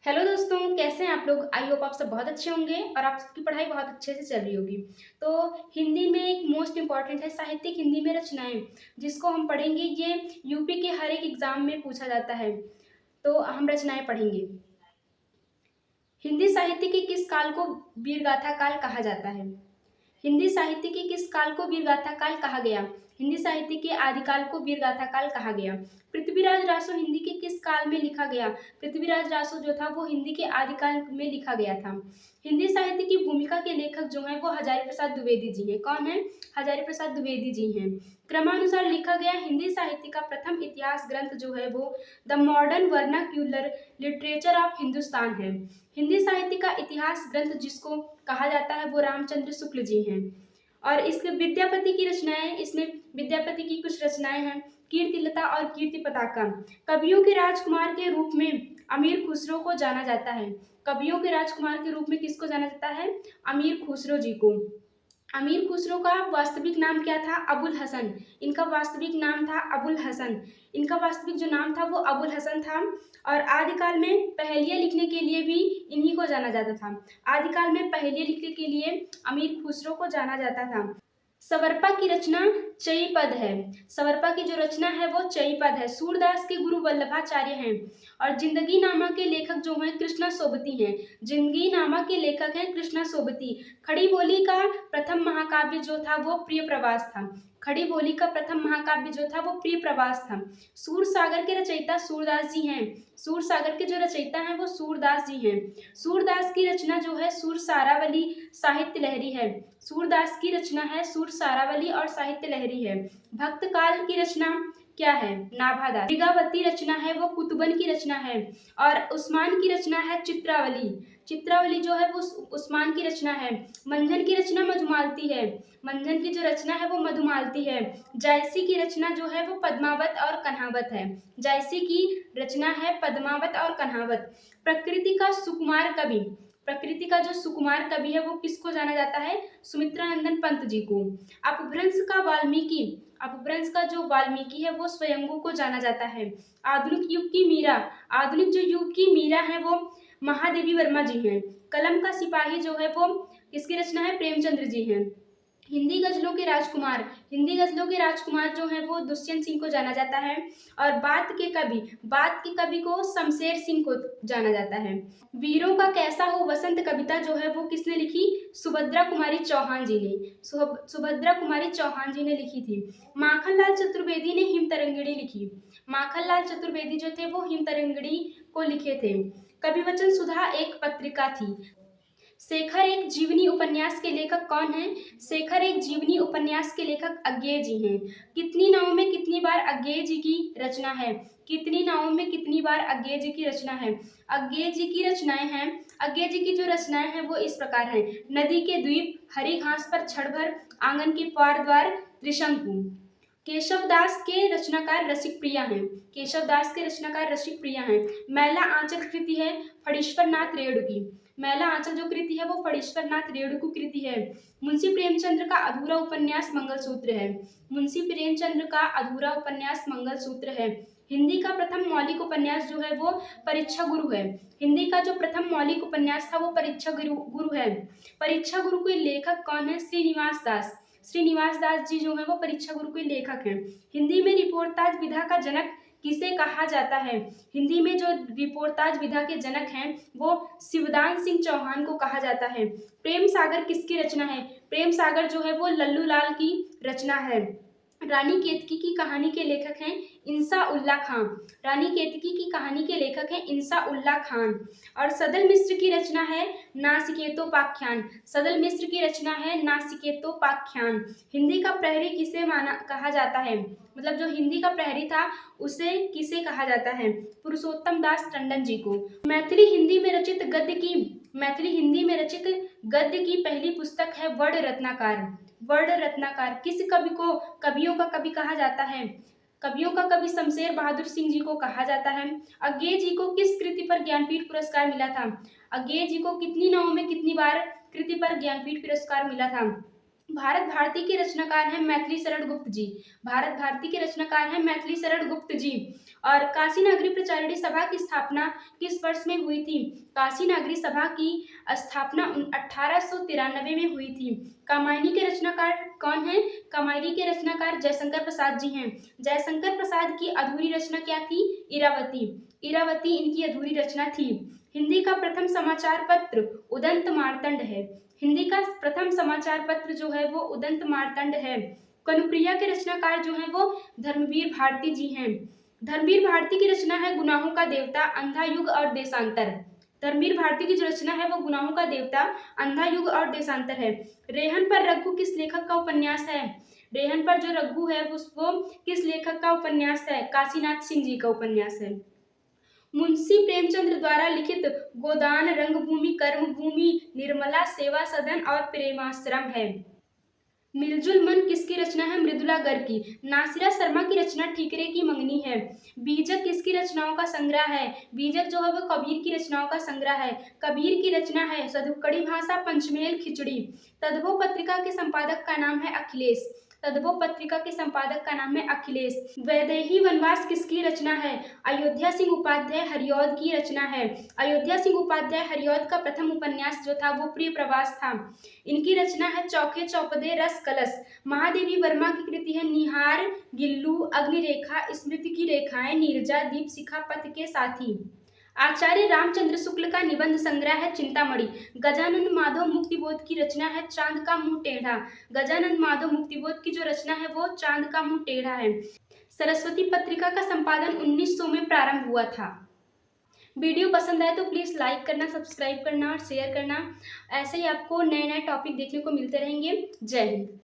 Hello दोस्तों, कैसे हैं आप लोग? आई होप आप सब बहुत अच्छे होंगे और आप सबकी पढ़ाई बहुत अच्छे से चल रही होगी। तो हिंदी में एक मोस्ट इम्पॉर्टेंट है साहित्यिक हिंदी में रचनाएं, जिसको हम पढ़ेंगे। ये यूपी के हर एक एग्जाम में पूछा जाता है। तो हम रचनाएं पढ़ेंगे। हिंदी साहित्य के किस काल को वीरगाथा काल कहा जाता है? हिंदी साहित्य के किस काल को वीरगाथा काल कहा गया? हिंदी साहित्य के आदिकाल को वीरगाथा काल कहा गया। पृथ्वीराज रासो हिंदी के किस काल में लिखा गया? पृथ्वीराज रासो जो था वो हिंदी के आदिकाल में लिखा गया था। हिंदी साहित्य की भूमिका के लेखक जो हैं वो हजारी प्रसाद द्विवेदी जी हैं। कौन है? हजारी प्रसाद द्विवेदी जी हैं। क्रमानुसार लिखा गया हिंदी साहित्य का प्रथम इतिहास ग्रंथ जो है वो the modern vernacular literature of Hindustan है। हिंदी साहित्य का इतिहास ग्रंथ जिसको कहा जाता है वो रामचंद्र शुक्ल जी हैं। और इसके विद्यापति की रचनाएं, इसमें विद्यापति की कुछ रचनाएं हैं। कीर्तिलता और कीर्ति पताका। कवियों के राजकुमार के रूप में अमीर खुसरो को जाना जाता है। कवियों के राजकुमार के रूप में किसको जाना जाता है? अमीर खुसरो जी को। अमीर खुसरो का वास्तविक नाम क्या था? अबुल हसन। इनका वास्तविक नाम था अबुल हसन। इनका वास्तविक जो नाम था वो अबुल हसन था। और आदिकाल में पहेलियाँ लिखने के लिए भी इन्हीं को जाना जाता था। आदिकाल में पहेलियाँ लिखने के लिए अमीर खुसरो को जाना जाता था। सवरपा की रचना चयीपद है। सवरपा की जो रचना है वो चयीपद है। सूरदास के गुरु वल्लभाचार्य हैं। और जिंदगी नामा के लेखक जो हैं कृष्णा सोबती हैं। जिंदगी नामा के लेखक हैं कृष्णा सोबती। खड़ी बोली का प्रथम महाकाव्य जो था वो प्रिय प्रवास था। खड़ी बोली का प्रथम महाकाव्य जो था वो प्रिय प्रवास था। सूर सागर के रचयिता सूरदास जी हैं। सूर सागर के जो रचयिता हैं वो सूरदास जी हैं। सूरदास की रचना जो है सूर सारावली साहित्य लहरी है। सूरदास की रचना है सूर सारावली और साहित्य लहरी है। भक्त काल की रचना क्या है? नाभादास। मृगावती रचना है वो कुतुबन की रचना है। और उस्मान की रचना है चित्रावली। चित्रावली जो है वो उस्मान की रचना है। मंझन की रचना मधुमालती है। मंझन की जो रचना है वो मधुमालती है। जायसी की रचना जो है वो पद्मावत और कन्हावत है। जायसी की रचना है पद्मावत और कन्हावत। प्रकृति का सुकुमार कवि। प्रकृति का जो सुकुमार कवि है वो किसको जाना जाता है? सुमित्रानंदन पंत जी को। अपभ्रंश का वाल्मीकि। अपभ्रंश का जो वाल्मीकि है वो स्वयंभू को जाना जाता है। आधुनिक युग की मीरा। आधुनिक जो युग की मीरा है वो महादेवी वर्मा जी हैं। कलम का सिपाही जो है वो किसकी रचना है? प्रेमचंद्र जी हैं। हिंदी गजलों के राजकुमार। हिंदी गजलों के राजकुमार जो हैं वो दुष्यंत सिंह को जाना जाता है। और बात के कवि को शमशेर सिंह को जाना जाता है। वीरों का कैसा हो वसंत कविता जो है वो किसने लिखी? सुभद्रा कुमारी चौहान जी ने। सुभद्रा कुमारी चौहान जी ने लिखी थी। माखनलाल चतुर्वेदी ने हिमतरंगिणी लिखी। माखनलाल चतुर्वेदी जो थे वो हिमतरंगिणी को लिखे थे। कविवचन सुधा एक पत्रिका थी। शेखर एक जीवनी उपन्यास के लेखक कौन हैं? शेखर एक जीवनी उपन्यास के लेखक अज्ञेय जी हैं। कितनी नावों में कितनी बार अज्ञेय जी की रचना है? कितनी नावों में कितनी बार अज्ञेय जी की रचना है? अज्ञेय जी की रचनाएं हैं। अज्ञेय जी की जो रचनाएं हैं वो इस प्रकार हैं। नदी के द्वीप, हरी घास पर छड़ भर, आंगन के पार द्वार, त्रिशंकु। केशव दास के रचनाकार रसिक प्रिया हैं। केशव दास के रचनाकार रसिक प्रिया हैं। मैला आंचल कृति है फणीश्वर नाथ रेणु की। मैला आंचल जो कृति है वो फणीश्वर नाथ रेणु की कृति है। मुंशी प्रेमचंद्र का अधूरा उपन्यास मंगलसूत्र है। मुंशी प्रेमचंद्र का अधूरा उपन्यास मंगलसूत्र है। हिंदी का प्रथम मौलिक उपन्यास जो है वो परीक्षा गुरु है। हिंदी का जो प्रथम मौलिक उपन्यास था वो परीक्षा गुरु है। परीक्षा गुरु के लेखक कौन है? श्रीनिवास दास। श्रीनिवास दास जी जो है वो परीक्षा गुरु के लेखक हैं। हिंदी में रिपोर्टाज विधा का जनक किसे कहा जाता है? हिंदी में जो रिपोर्टाज विधा के जनक हैं वो शिवदान सिंह चौहान को कहा जाता है। प्रेम सागर किसकी रचना है? प्रेम सागर जो है वो लल्लू लाल की रचना है। रानी केतकी की कहानी के लेखक हैं इंसा उल्ला खान। रानी केतकी की कहानी के लेखक हैं इंसा उल्ला खान। और सदल मिश्र की रचना है नासिकेतोपाख्यान। सदल मिश्र की रचना है नासिकेतोपाख्यान। हिंदी का प्रहरी किसे माना कहा जाता है? मतलब जो हिंदी का प्रहरी था उसे किसे कहा जाता है? पुरुषोत्तम दास टंडन जी को। मैथिली हिंदी में रचित गद्य की मैथिली हिंदी में रचित गद्य की पहली पुस्तक है वर्ण रत्नाकर। वर्ण रत्नाकर किस कवि को कवियों का कवि कहा जाता है? कवियों का कवि शमशेर बहादुर सिंह जी को कहा जाता है। अज्ञेय जी को किस कृति पर ज्ञानपीठ पुरस्कार मिला था? अज्ञेय जी को कितनी नावों में कितनी बार कृति पर ज्ञानपीठ पुरस्कार मिला था? भारत भारती के रचनाकार हैं मैथिली शरण गुप्त जी। भारत भारती के रचनाकार हैं मैथिली शरण गुप्त जी। और काशी नागरी प्रचारिणी सभा की स्थापना किस वर्ष में हुई थी? काशी नागरी सभा की स्थापना 1893 में हुई थी। कामायनी के रचनाकार कौन है? कामायनी के रचनाकार जयशंकर प्रसाद जी हैं। जयशंकर प्रसाद की अधूरी रचना क्या थी? इरावती। इरावती इनकी अधूरी रचना थी। हिंदी का प्रथम समाचार पत्र उदंत मार्तंड है। हिंदी का प्रथम समाचार पत्र जो है वो उदंत मार्तंड है। कनुप्रिया के रचनाकार जो हैं वो धर्मवीर भारती जी हैं। धर्मवीर भारती की रचना है गुनाहों का देवता, अंधा युग और देशांतर। धर्मवीर भारती की जो रचना है वो गुनाहों का देवता, अंधा युग और देशांतर है। रेहन पर रघु किस लेखक का उपन्यास है? रेहन पर जो रघु है वो किस लेखक का उपन्यास है? काशीनाथ सिंह जी का उपन्यास है। मुंशी प्रेमचंद्र द्वारा लिखित गोदान, रंगभूमि, कर्मभूमि, निर्मला, सेवा सदन और प्रेमाश्रम है। मिलजुल मन किसकी रचना है? मृदुला गर्ग की। नासिरा शर्मा की रचना ठीकरे की मंगनी है। बीजक किसकी रचनाओं का संग्रह है? बीजक जो है वो कबीर की रचनाओं का संग्रह है। कबीर की रचना है सदुक्कड़ी भाषा, पंचमेल, खिचड़ी। तद्भव पत्रिका के संपादक का नाम है अखिलेश। तद्भव पत्रिका के संपादक का नाम है अखिलेश। वैदेही वनवास किसकी रचना है? अयोध्या सिंह उपाध्याय हरिऔध की रचना है। अयोध्या सिंह उपाध्याय हरिऔध का प्रथम उपन्यास जो था वो प्रिय प्रवास था। इनकी रचना है चौखे चौपदे रस कलश। महादेवी वर्मा की कृति है निहार, गिल्लू, अग्निरेखा, स्मृति की रेखाएं, नीरजा, दीप शिखा, पथ के साथी। आचार्य रामचंद्र शुक्ल का निबंध संग्रह है चिंतामणि। गजानन माधव मुक्तिबोध की रचना है चांद का मुंह टेढ़ा। गजानन माधव मुक्तिबोध की जो रचना है वो चांद का मुंह टेढ़ा है। सरस्वती पत्रिका का संपादन 1900 में प्रारंभ हुआ था। वीडियो पसंद आए तो प्लीज़ लाइक करना, सब्सक्राइब करना और शेयर करना। ऐसे ही आपको नए नए टॉपिक देखने को मिलते रहेंगे। जय हिंद।